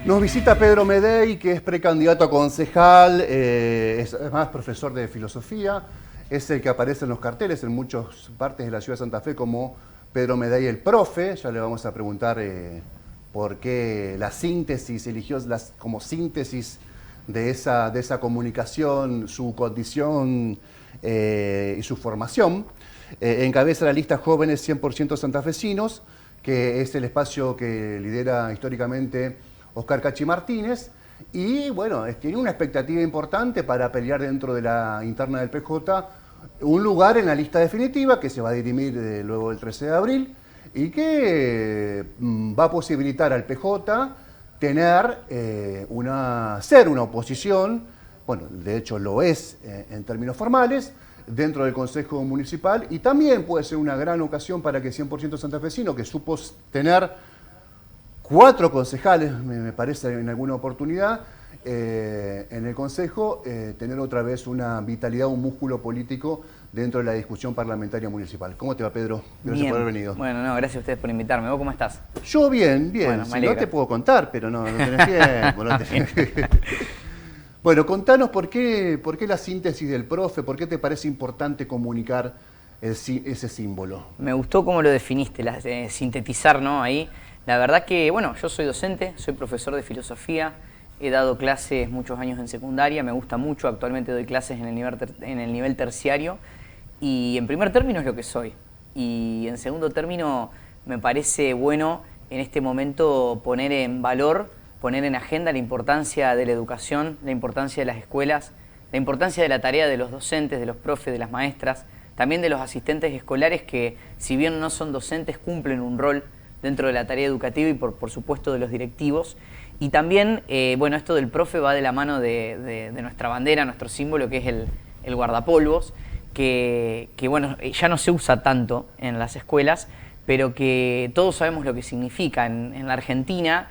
Nos visita Pedro Medey, que es precandidato a concejal, es además profesor de filosofía, es el que aparece en los carteles en muchas partes de la ciudad de Santa Fe como Pedro Medey el profe. Ya le vamos a preguntar por qué la síntesis, eligió como síntesis de esa comunicación, su condición y su formación. Encabeza la lista Jóvenes 100% Santafesinos, que es el espacio que lidera históricamente Oscar Cachi Martínez, y bueno, tiene una expectativa importante para pelear dentro de la interna del PJ un lugar en la lista definitiva que se va a dirimir luego del 13 de abril y que va a posibilitar al PJ tener ser una oposición, bueno, de hecho lo es en términos formales, dentro del Consejo Municipal, y también puede ser una gran ocasión para que 100% Santafesino, que supo tener 4 concejales, me parece, en alguna oportunidad, en el Consejo, tener otra vez una vitalidad, un músculo político dentro de la discusión parlamentaria municipal. ¿Cómo te va, Pedro? Gracias por haber venido. Bueno, no, gracias a ustedes por invitarme. ¿Vos cómo estás? Yo bien, bien. Bueno, Si no te puedo contar, pero no tenés tiempo. Bueno, contanos por qué la síntesis del profe, por qué te parece importante comunicar ese símbolo. Me gustó cómo lo definiste, sintetizar, ¿no? Ahí. La verdad que, bueno, yo soy docente, soy profesor de filosofía, he dado clases muchos años en secundaria, me gusta mucho, actualmente doy clases en el nivel terciario, y en primer término es lo que soy. Y en segundo término me parece bueno en este momento poner en valor, poner en agenda la importancia de la educación, la importancia de las escuelas, la importancia de la tarea de los docentes, de los profes, de las maestras, también de los asistentes escolares que, si bien no son docentes, cumplen un rol dentro de la tarea educativa y por supuesto de los directivos. Y también, bueno, esto del profe va de la mano de nuestra bandera, nuestro símbolo, que es el guardapolvos, que bueno, ya no se usa tanto en las escuelas, pero que todos sabemos lo que significa. En la Argentina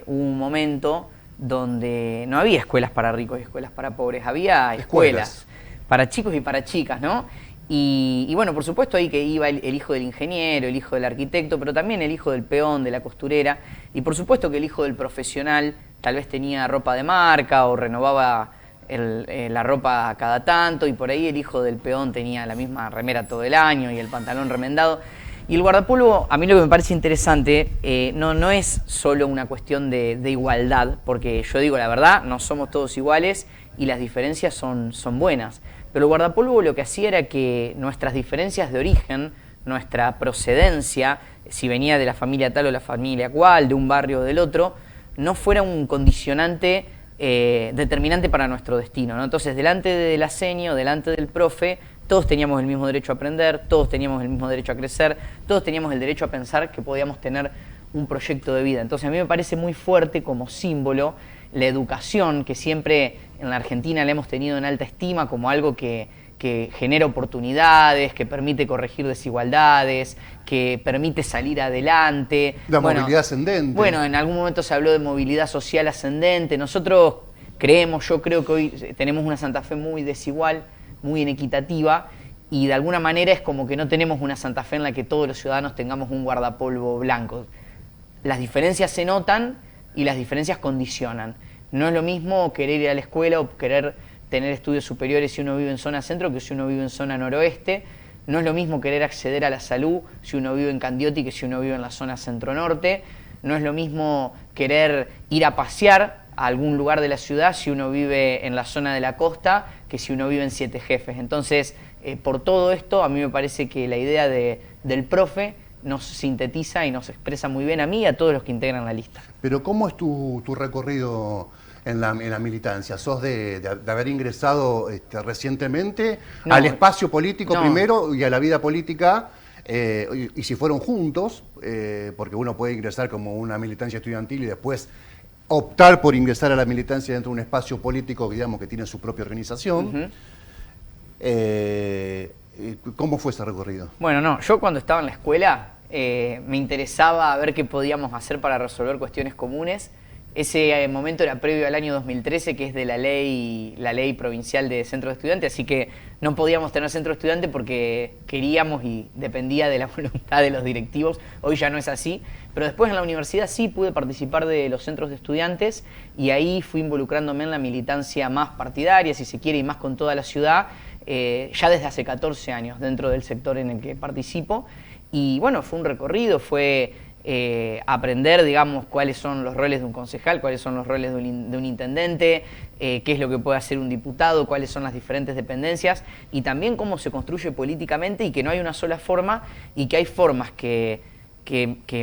hubo un momento donde no había escuelas para ricos y escuelas para pobres, había escuelas para chicos y para chicas, ¿no? Y bueno, por supuesto ahí que iba el hijo del ingeniero, el hijo del arquitecto, pero también el hijo del peón, de la costurera, y por supuesto que el hijo del profesional tal vez tenía ropa de marca o renovaba la ropa cada tanto, y por ahí el hijo del peón tenía la misma remera todo el año y el pantalón remendado. Y el guardapolvo, a mí lo que me parece interesante, no es solo una cuestión de igualdad, porque yo digo la verdad, no somos todos iguales y las diferencias son buenas. Pero el guardapolvo lo que hacía era que nuestras diferencias de origen, nuestra procedencia, si venía de la familia tal o la familia cual, de un barrio o del otro, no fuera un condicionante determinante para nuestro destino, ¿no? Entonces, delante del asenio, delante del profe, todos teníamos el mismo derecho a aprender, todos teníamos el mismo derecho a crecer, todos teníamos el derecho a pensar que podíamos tener un proyecto de vida. Entonces, a mí me parece muy fuerte como símbolo la educación, que siempre en la Argentina la hemos tenido en alta estima como algo que genera oportunidades, que permite corregir desigualdades, que permite salir adelante. La movilidad ascendente. Bueno, en algún momento se habló de movilidad social ascendente. Nosotros yo creo que hoy tenemos una Santa Fe muy desigual, muy inequitativa, y de alguna manera es como que no tenemos una Santa Fe en la que todos los ciudadanos tengamos un guardapolvo blanco. Las diferencias se notan y las diferencias condicionan. No es lo mismo querer ir a la escuela o querer tener estudios superiores si uno vive en zona centro que si uno vive en zona noroeste. No es lo mismo querer acceder a la salud si uno vive en Candioti que si uno vive en la zona centro-norte. No es lo mismo querer ir a pasear a algún lugar de la ciudad si uno vive en la zona de la costa que si uno vive en Siete Jefes. Entonces, por todo esto, a mí me parece que la idea del profe nos sintetiza y nos expresa muy bien a mí y a todos los que integran la lista. Pero ¿cómo es tu recorrido en la militancia? ¿Sos de haber ingresado recientemente al espacio político primero y a la vida política? Y si fueron juntos, porque uno puede ingresar como una militancia estudiantil y después optar por ingresar a la militancia dentro de un espacio político, digamos, que tiene su propia organización. ¿Cómo fue ese recorrido? Bueno, no, yo cuando estaba en la escuela me interesaba ver qué podíamos hacer para resolver cuestiones comunes, Ese momento era previo al año 2013, que es de la ley provincial de centro de estudiantes, así que no podíamos tener centro de estudiantes porque queríamos y dependía de la voluntad de los directivos. Hoy ya no es así, pero después en la universidad sí pude participar de los centros de estudiantes y ahí fui involucrándome en la militancia más partidaria, si se quiere, y más con toda la ciudad, ya desde hace 14 años dentro del sector en el que participo. Y bueno, fue un recorrido, fue aprender, digamos, cuáles son los roles de un concejal, cuáles son los roles de un intendente, qué es lo que puede hacer un diputado, cuáles son las diferentes dependencias y también cómo se construye políticamente y que no hay una sola forma y que hay formas que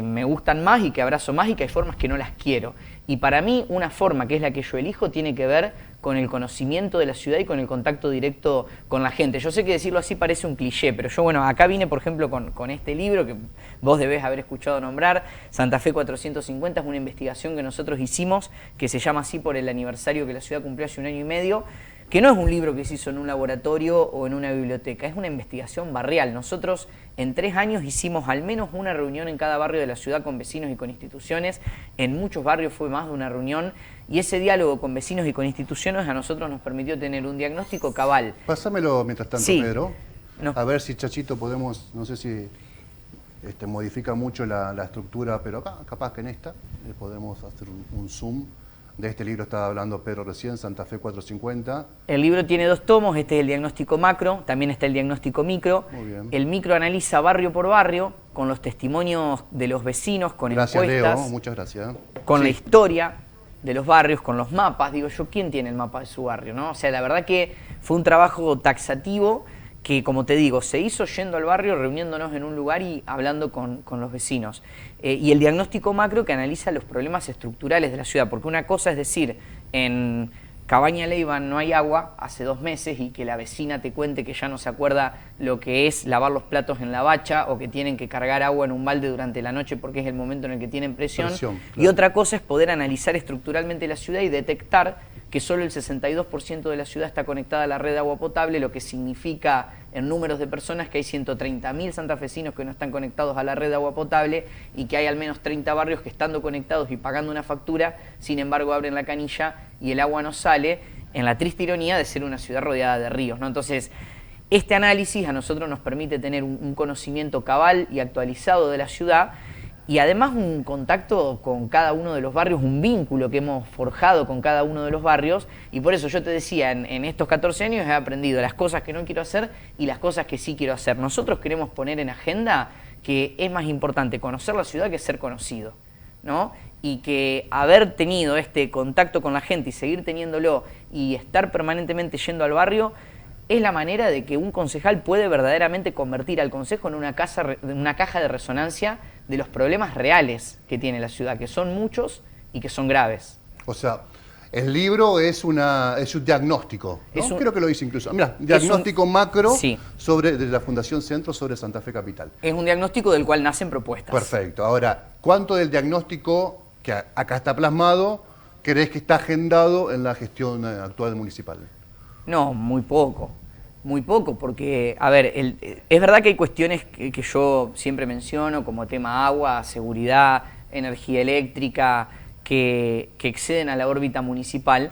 me gustan más y que abrazo más y que hay formas que no las quiero. Y para mí una forma, que es la que yo elijo, tiene que ver con el conocimiento de la ciudad y con el contacto directo con la gente. Yo sé que decirlo así parece un cliché, pero yo, bueno, acá vine, por ejemplo, con este libro que vos debés haber escuchado nombrar, Santa Fe 450, es una investigación que nosotros hicimos, que se llama así por el aniversario que la ciudad cumplió hace 1 año y medio, que no es un libro que se hizo en un laboratorio o en una biblioteca, es una investigación barrial. Nosotros en 3 años hicimos al menos una reunión en cada barrio de la ciudad con vecinos y con instituciones, en muchos barrios fue más de una reunión, y ese diálogo con vecinos y con instituciones a nosotros nos permitió tener un diagnóstico cabal. Pásamelo mientras tanto, sí. Pedro, no. A ver si, Chachito, podemos, no sé si modifica mucho la estructura, pero acá, capaz que en esta podemos hacer un zoom. De este libro estaba hablando Pedro recién, Santa Fe 450. El libro tiene 2 tomos, este es el diagnóstico macro, también está el diagnóstico micro. Muy bien. El micro analiza barrio por barrio, con los testimonios de los vecinos, con gracias, encuestas. Leo, muchas gracias. Con sí. la historia de los barrios, con los mapas. Digo yo, ¿quién tiene el mapa de su barrio, no? O sea, la verdad que fue un trabajo taxativo que, como te digo, se hizo yendo al barrio, reuniéndonos en un lugar y hablando con los vecinos. Y el diagnóstico macro, que analiza los problemas estructurales de la ciudad, porque una cosa es decir, en Cabaña Leiva no hay agua hace 2 meses y que la vecina te cuente que ya no se acuerda lo que es lavar los platos en la bacha o que tienen que cargar agua en un balde durante la noche porque es el momento en el que tienen presión. Claro. Y otra cosa es poder analizar estructuralmente la ciudad y detectar que solo el 62% de la ciudad está conectada a la red de agua potable, lo que significa en números de personas que hay 130.000 santafesinos que no están conectados a la red de agua potable y que hay al menos 30 barrios que estando conectados y pagando una factura, sin embargo abren la canilla y el agua no sale, en la triste ironía de ser una ciudad rodeada de ríos, ¿no? Entonces, este análisis a nosotros nos permite tener un conocimiento cabal y actualizado de la ciudad y además un contacto con cada uno de los barrios, un vínculo que hemos forjado con cada uno de los barrios, y por eso yo te decía, en estos 14 años he aprendido las cosas que no quiero hacer y las cosas que sí quiero hacer. Nosotros queremos poner en agenda que es más importante conocer la ciudad que ser conocido, ¿no? Y que haber tenido este contacto con la gente y seguir teniéndolo y estar permanentemente yendo al barrio es la manera de que un concejal puede verdaderamente convertir al concejo en una caja de resonancia de los problemas reales que tiene la ciudad, que son muchos y que son graves. O sea, el libro es un diagnóstico, ¿no? Creo que lo dice incluso. Mira, diagnóstico macro sí. de la Fundación Centro sobre Santa Fe Capital. Es un diagnóstico del cual nacen propuestas. Perfecto. Ahora, ¿cuánto del diagnóstico que acá está plasmado crees que está agendado en la gestión actual municipal? No, muy poco, porque, a ver, es verdad que hay cuestiones que yo siempre menciono, como tema agua, seguridad, energía eléctrica, que exceden a la órbita municipal,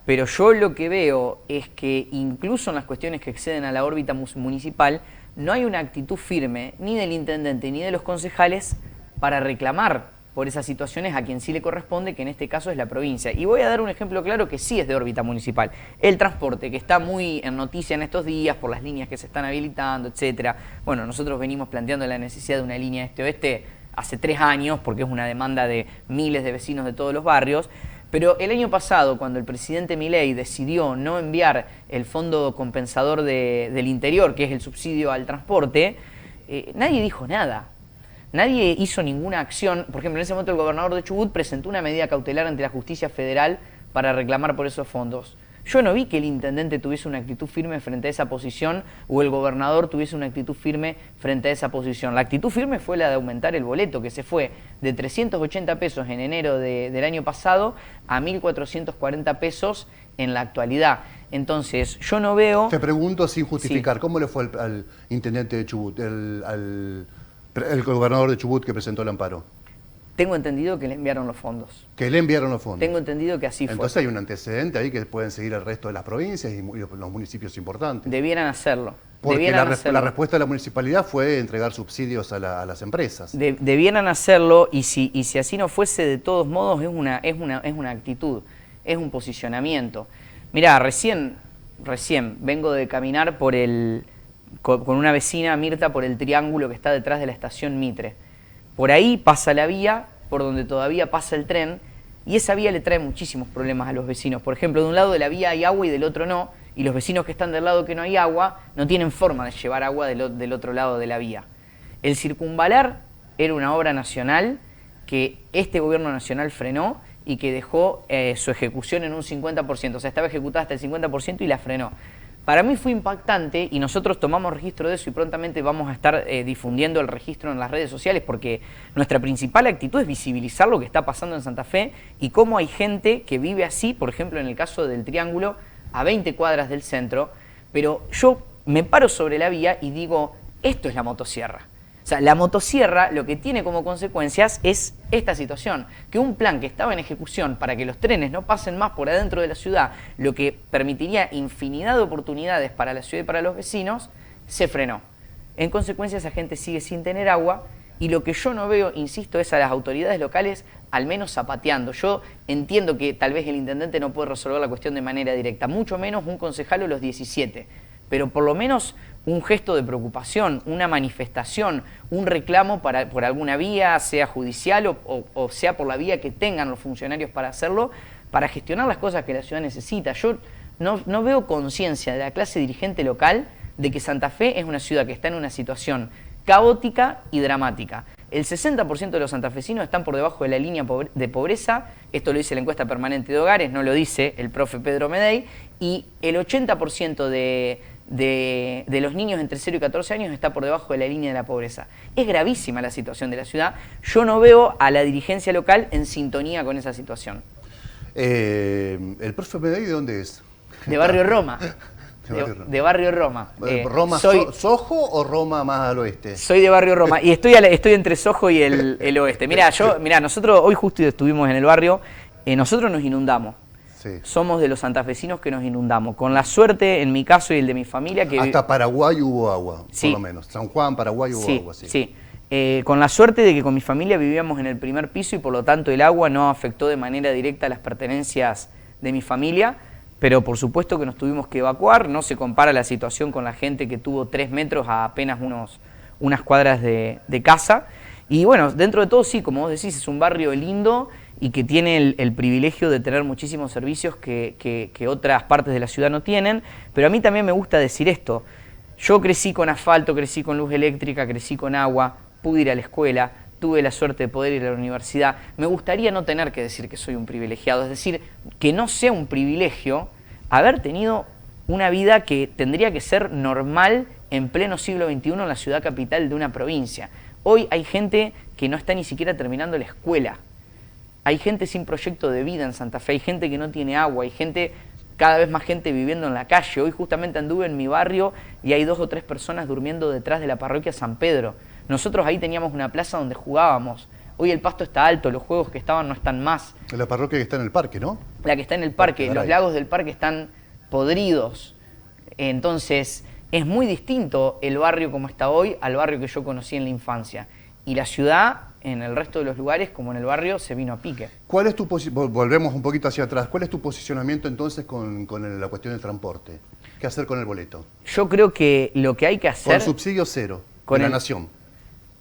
pero yo lo que veo es que incluso en las cuestiones que exceden a la órbita municipal, no hay una actitud firme, ni del intendente ni de los concejales, para reclamar por esas situaciones a quien sí le corresponde, que en este caso es la provincia. Y voy a dar un ejemplo claro que sí es de órbita municipal. El transporte, que está muy en noticia en estos días por las líneas que se están habilitando, etcétera. Bueno, nosotros venimos planteando la necesidad de una línea este-oeste hace 3 años, porque es una demanda de miles de vecinos de todos los barrios. Pero el año pasado, cuando el presidente Milei decidió no enviar el fondo compensador del interior, que es el subsidio al transporte, nadie dijo nada. Nadie hizo ninguna acción. Por ejemplo, en ese momento el gobernador de Chubut presentó una medida cautelar ante la justicia federal para reclamar por esos fondos. Yo no vi que el intendente tuviese una actitud firme frente a esa posición o el gobernador tuviese una actitud firme frente a esa posición. La actitud firme fue la de aumentar el boleto, que se fue de 380 pesos en enero del año pasado a 1.440 pesos en la actualidad. Entonces, yo no veo... Te pregunto sin justificar, sí. ¿Cómo le fue al intendente de Chubut, el gobernador de Chubut que presentó el amparo? Tengo entendido que le enviaron los fondos. Que le enviaron los fondos. Tengo entendido que así fue. Entonces hay un antecedente ahí que pueden seguir el resto de las provincias y los municipios importantes. Debieran hacerlo. Porque la respuesta de la municipalidad fue entregar subsidios a las empresas. Debieran hacerlo y si así no fuese, de todos modos es una actitud, es un posicionamiento. Mirá, recién vengo de caminar con una vecina, Mirta, por el triángulo que está detrás de la estación Mitre. Por ahí pasa la vía, por donde todavía pasa el tren, y esa vía le trae muchísimos problemas a los vecinos. Por ejemplo, de un lado de la vía hay agua y del otro no, y los vecinos que están del lado que no hay agua no tienen forma de llevar agua del otro lado de la vía. El circunvalar era una obra nacional que este gobierno nacional frenó y que dejó su ejecución en un 50%, o sea, estaba ejecutada hasta el 50% y la frenó. Para mí fue impactante y nosotros tomamos registro de eso y prontamente vamos a estar difundiendo el registro en las redes sociales porque nuestra principal actitud es visibilizar lo que está pasando en Santa Fe y cómo hay gente que vive así, por ejemplo en el caso del Triángulo, a 20 cuadras del centro, pero yo me paro sobre la vía y digo, esto es la motosierra. O sea, la motosierra lo que tiene como consecuencias es esta situación, que un plan que estaba en ejecución para que los trenes no pasen más por adentro de la ciudad, lo que permitiría infinidad de oportunidades para la ciudad y para los vecinos, se frenó. En consecuencia, esa gente sigue sin tener agua y lo que yo no veo, insisto, es a las autoridades locales al menos zapateando. Yo entiendo que tal vez el intendente no puede resolver la cuestión de manera directa, mucho menos un concejal o los 17, pero por lo menos un gesto de preocupación, una manifestación, un reclamo por alguna vía, sea judicial o sea por la vía que tengan los funcionarios para hacerlo, para gestionar las cosas que la ciudad necesita. Yo no veo conciencia de la clase dirigente local de que Santa Fe es una ciudad que está en una situación caótica y dramática. El 60% de los santafesinos están por debajo de la línea de pobreza, esto lo dice la encuesta permanente de hogares, no lo dice el profe Pedro Medey, y el 80% de los niños entre 0 y 14 años está por debajo de la línea de la pobreza. Es gravísima la situación de la ciudad. Yo no veo a la dirigencia local en sintonía con esa situación. ¿El profe Medey de dónde es? De Barrio Roma. De Barrio Roma. ¿Roma Soho o Roma más al oeste? Soy de Barrio Roma y estoy entre Soho y el oeste. Mirá, nosotros hoy justo estuvimos en el barrio, nosotros nos inundamos. Sí. Somos de los santafesinos que nos inundamos. Con la suerte, en mi caso y el de mi familia... que hasta Paraguay hubo agua, sí, por lo menos. San Juan, Paraguay hubo agua, sí. Sí. Con la suerte de que con mi familia vivíamos en el primer piso y por lo tanto el agua no afectó de manera directa las pertenencias de mi familia, pero por supuesto que nos tuvimos que evacuar. No se compara la situación con la gente que tuvo 3 metros a apenas unas cuadras de casa. Y bueno, dentro de todo sí, como vos decís, es un barrio lindo y que tiene el privilegio de tener muchísimos servicios que otras partes de la ciudad no tienen, pero a mí también me gusta decir esto. Yo crecí con asfalto, crecí con luz eléctrica, crecí con agua, pude ir a la escuela, tuve la suerte de poder ir a la universidad. Me gustaría no tener que decir que soy un privilegiado, es decir, que no sea un privilegio haber tenido una vida que tendría que ser normal en pleno siglo XXI en la ciudad capital de una provincia. Hoy hay gente que no está ni siquiera terminando la escuela. Hay gente sin proyecto de vida en Santa Fe, hay gente que no tiene agua, hay cada vez más gente viviendo en la calle. Hoy justamente anduve en mi barrio y hay 2 o 3 personas durmiendo detrás de la parroquia San Pedro. Nosotros ahí teníamos una plaza donde jugábamos. Hoy el pasto está alto, los juegos que estaban no están más. La parroquia que está en el parque, ¿no? La que está en el parque, los lagos del parque están podridos. Entonces, es muy distinto el barrio como está hoy al barrio que yo conocí en la infancia. Y la ciudad, en el resto de los lugares, como en el barrio, se vino a pique. ¿Cuál es tu volvemos un poquito hacia atrás. ¿Cuál es tu posicionamiento entonces con la cuestión del transporte? ¿Qué hacer con el boleto? Yo creo que lo que hay que hacer... Con subsidio cero de la nación.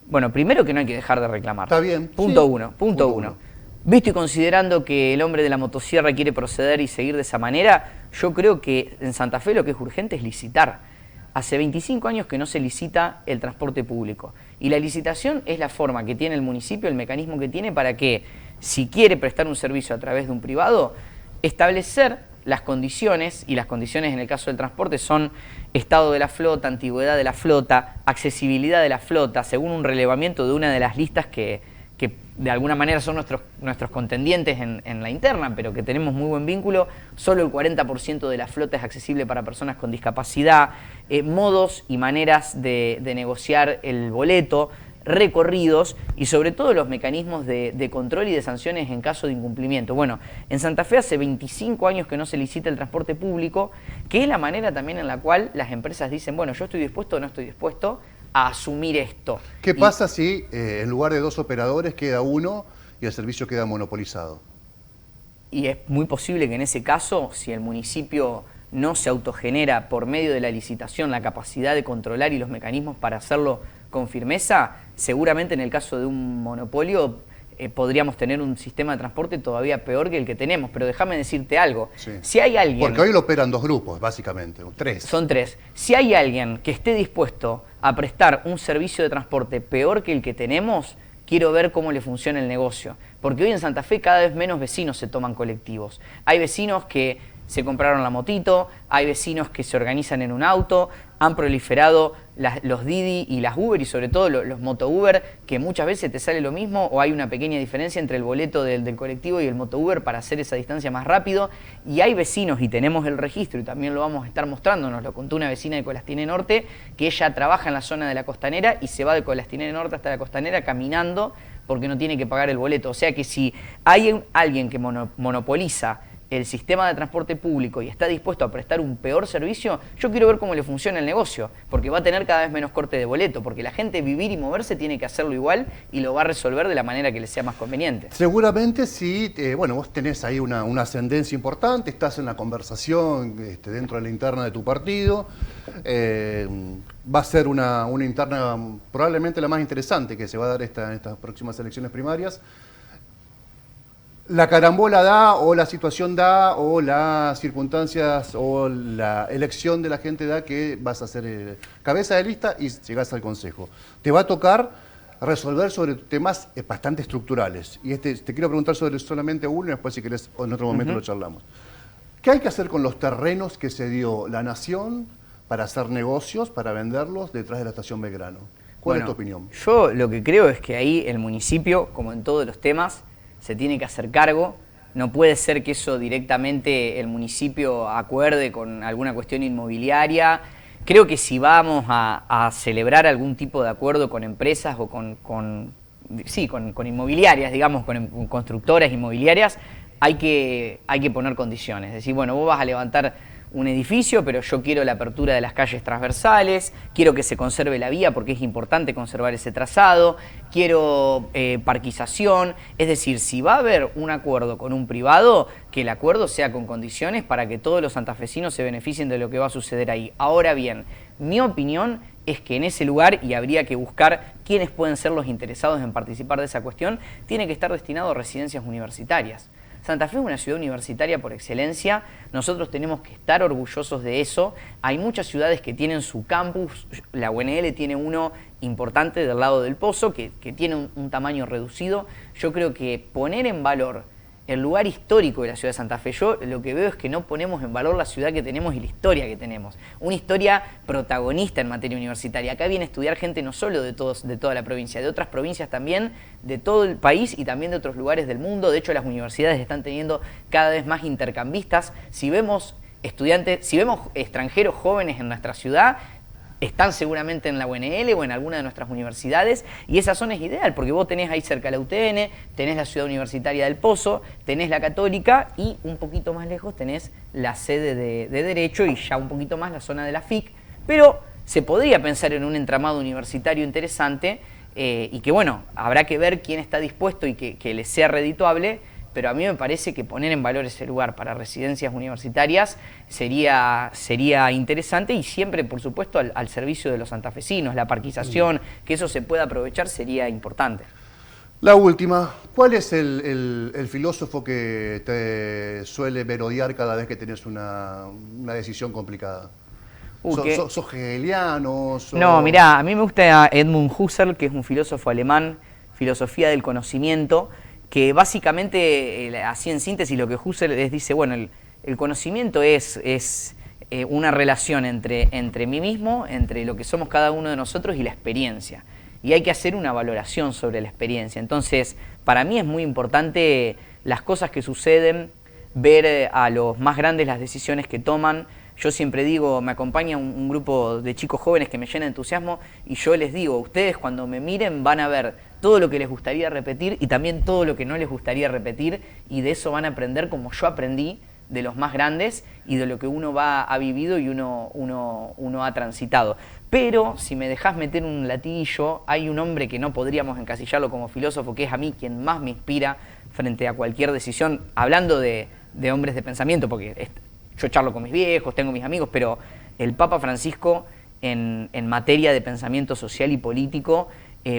Bueno, primero que no hay que dejar de reclamar. Está bien. Punto uno. Visto y considerando que el hombre de la motosierra quiere proceder y seguir de esa manera, yo creo que en Santa Fe lo que es urgente es licitar. Hace 25 años que no se licita el transporte público. Y la licitación es la forma que tiene el municipio, el mecanismo que tiene para que, si quiere prestar un servicio a través de un privado, establecer las condiciones, y las condiciones en el caso del transporte son estado de la flota, antigüedad de la flota, accesibilidad de la flota, según un relevamiento de una de las listas que de alguna manera son nuestros contendientes en la interna, pero que tenemos muy buen vínculo. Solo el 40% de la flota es accesible para personas con discapacidad, modos y maneras de negociar el boleto, recorridos y sobre todo los mecanismos de control y de sanciones en caso de incumplimiento. Bueno, en Santa Fe hace 25 años que no se licita el transporte público, que es la manera también en la cual las empresas dicen, bueno, yo estoy dispuesto o no estoy dispuesto a asumir esto. ¿Qué pasa si en lugar de 2 operadores queda uno y el servicio queda monopolizado? Y es muy posible que en ese caso, si el municipio no se autogenera por medio de la licitación la capacidad de controlar y los mecanismos para hacerlo con firmeza, seguramente en el caso de un monopolio podríamos tener un sistema de transporte todavía peor que el que tenemos. Pero déjame decirte algo. Sí. Si hay alguien... Porque hoy lo operan 2 grupos, básicamente, 3. Son 3. Si hay alguien que esté dispuesto a prestar un servicio de transporte peor que el que tenemos, quiero ver cómo le funciona el negocio. Porque hoy en Santa Fe cada vez menos vecinos se toman colectivos. Hay vecinos que se compraron la motito, hay vecinos que se organizan en un auto, han proliferado los Didi y las Uber y sobre todo los Moto Uber, que muchas veces te sale lo mismo o hay una pequeña diferencia entre el boleto del colectivo y el Moto Uber para hacer esa distancia más rápido. Y hay vecinos, y tenemos el registro y también lo vamos a estar mostrando, nos lo contó una vecina de Colastiné Norte, que ella trabaja en la zona de la Costanera y se va de Colastiné Norte hasta la Costanera caminando porque no tiene que pagar el boleto. O sea que si hay alguien que monopoliza el sistema de transporte público y está dispuesto a prestar un peor servicio, yo quiero ver cómo le funciona el negocio, porque va a tener cada vez menos corte de boleto, porque la gente vivir y moverse tiene que hacerlo igual y lo va a resolver de la manera que le sea más conveniente. Seguramente si, bueno, vos tenés ahí una ascendencia importante, estás en la conversación dentro de la interna de tu partido, va a ser una interna probablemente la más interesante que se va a dar en estas próximas elecciones primarias. La carambola da, o la situación da, o las circunstancias, o la elección de la gente da que vas a ser cabeza de lista y llegás al Consejo. Te va a tocar resolver sobre temas bastante estructurales. Y te quiero preguntar sobre solamente uno y después si querés en otro momento lo charlamos. ¿Qué hay que hacer con los terrenos que se dio la Nación para hacer negocios, para venderlos detrás de la estación Belgrano? ¿Cuál es tu opinión? Yo lo que creo es que ahí el municipio, como en todos los temas, se tiene que hacer cargo. No puede ser que eso directamente el municipio acuerde con alguna cuestión inmobiliaria. Creo que si vamos a celebrar algún tipo de acuerdo con empresas o con inmobiliarias, digamos, con constructoras inmobiliarias, hay que poner condiciones. Es decir, bueno, vos vas a levantar un edificio, pero yo quiero la apertura de las calles transversales, quiero que se conserve la vía porque es importante conservar ese trazado, quiero parquización. Es decir, si va a haber un acuerdo con un privado, que el acuerdo sea con condiciones para que todos los santafesinos se beneficien de lo que va a suceder ahí. Ahora bien, mi opinión es que en ese lugar, y habría que buscar quiénes pueden ser los interesados en participar de esa cuestión, tiene que estar destinado a residencias universitarias. Santa Fe es una ciudad universitaria por excelencia, nosotros tenemos que estar orgullosos de eso. Hay muchas ciudades que tienen su campus, la UNL tiene uno importante del lado del Pozo, que tiene un tamaño reducido. Yo creo que poner en valor el lugar histórico de la ciudad de Santa Fe, yo lo que veo es que no ponemos en valor la ciudad que tenemos y la historia que tenemos. Una historia protagonista en materia universitaria. Acá viene a estudiar gente no solo de toda la provincia, de otras provincias también, de todo el país y también de otros lugares del mundo. De hecho, las universidades están teniendo cada vez más intercambistas. Si vemos extranjeros jóvenes en nuestra ciudad, están seguramente en la UNL o en alguna de nuestras universidades, y esa zona es ideal porque vos tenés ahí cerca la UTN, tenés la Ciudad Universitaria del Pozo, tenés la Católica y un poquito más lejos tenés la sede de Derecho y ya un poquito más la zona de la FIC, pero se podría pensar en un entramado universitario interesante y que bueno, habrá que ver quién está dispuesto y que les sea redituable. Pero a mí me parece que poner en valor ese lugar para residencias universitarias sería interesante y siempre, por supuesto, al servicio de los santafesinos. La parquización, que eso se pueda aprovechar, sería importante. La última, ¿cuál es el filósofo que te suele merodear cada vez que tenés una decisión complicada? ¿Sos hegeliano? No, mirá, a mí me gusta Edmund Husserl, que es un filósofo alemán, filosofía del conocimiento, que básicamente, así en síntesis, lo que Husserl dice, bueno, el conocimiento es una relación entre mí mismo, entre lo que somos cada uno de nosotros y la experiencia. Y hay que hacer una valoración sobre la experiencia. Entonces, para mí es muy importante las cosas que suceden, ver a los más grandes las decisiones que toman, Yo siempre digo, me acompaña un grupo de chicos jóvenes que me llena de entusiasmo y yo les digo, ustedes cuando me miren van a ver todo lo que les gustaría repetir y también todo lo que no les gustaría repetir, y de eso van a aprender como yo aprendí de los más grandes y de lo que uno ha vivido y uno ha transitado. Pero si me dejás meter un latillo, hay un hombre que no podríamos encasillarlo como filósofo, que es a mí quien más me inspira frente a cualquier decisión, hablando de hombres de pensamiento, porque yo charlo con mis viejos, tengo mis amigos, pero el Papa Francisco en materia de pensamiento social y político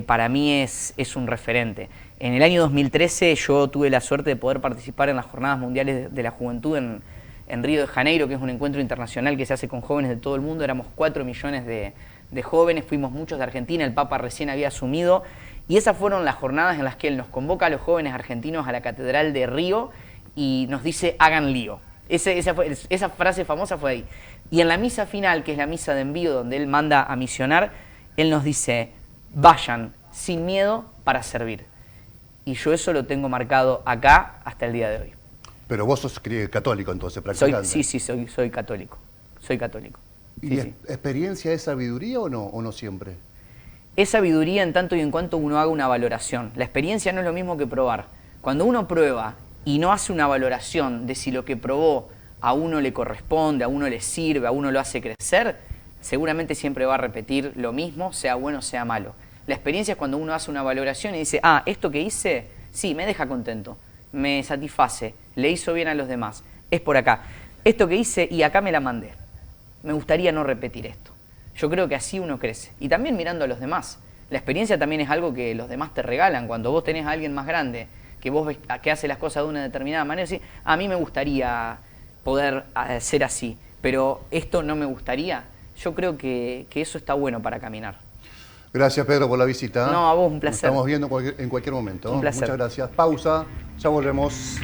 para mí es un referente. En el año 2013 yo tuve la suerte de poder participar en las Jornadas Mundiales de la Juventud en Río de Janeiro, que es un encuentro internacional que se hace con jóvenes de todo el mundo. Éramos 4 millones de jóvenes, fuimos muchos de Argentina, el Papa recién había asumido, y esas fueron las jornadas en las que él nos convoca a los jóvenes argentinos a la Catedral de Río y nos dice, hagan lío. Esa frase famosa fue ahí. Y en la misa final, que es la misa de envío, donde él manda a misionar, él nos dice, vayan sin miedo para servir. Y yo eso lo tengo marcado acá hasta el día de hoy. Pero vos sos católico entonces, practicante. Sí, soy católico. Soy católico. ¿Y Sí, sí. experiencia es sabiduría o no siempre? Es sabiduría en tanto y en cuanto uno haga una valoración. La experiencia no es lo mismo que probar. Cuando uno prueba y no hace una valoración de si lo que probó a uno le corresponde, a uno le sirve, a uno lo hace crecer, seguramente siempre va a repetir lo mismo, sea bueno, sea malo. La experiencia es cuando uno hace una valoración y dice, esto que hice, sí, me deja contento, me satisface, le hizo bien a los demás, es por acá. Esto que hice y acá me la mandé, me gustaría no repetir esto. Yo creo que así uno crece. Y también mirando a los demás. La experiencia también es algo que los demás te regalan. Cuando vos tenés a alguien más grande, que vos ves que hace las cosas de una determinada manera, decís, a mí me gustaría poder ser así, pero esto no me gustaría. Yo creo que eso está bueno para caminar. Gracias, Pedro, por la visita. No, a vos, un placer. Nos estamos viendo en cualquier momento. Un placer. Muchas gracias. Pausa, ya volvemos.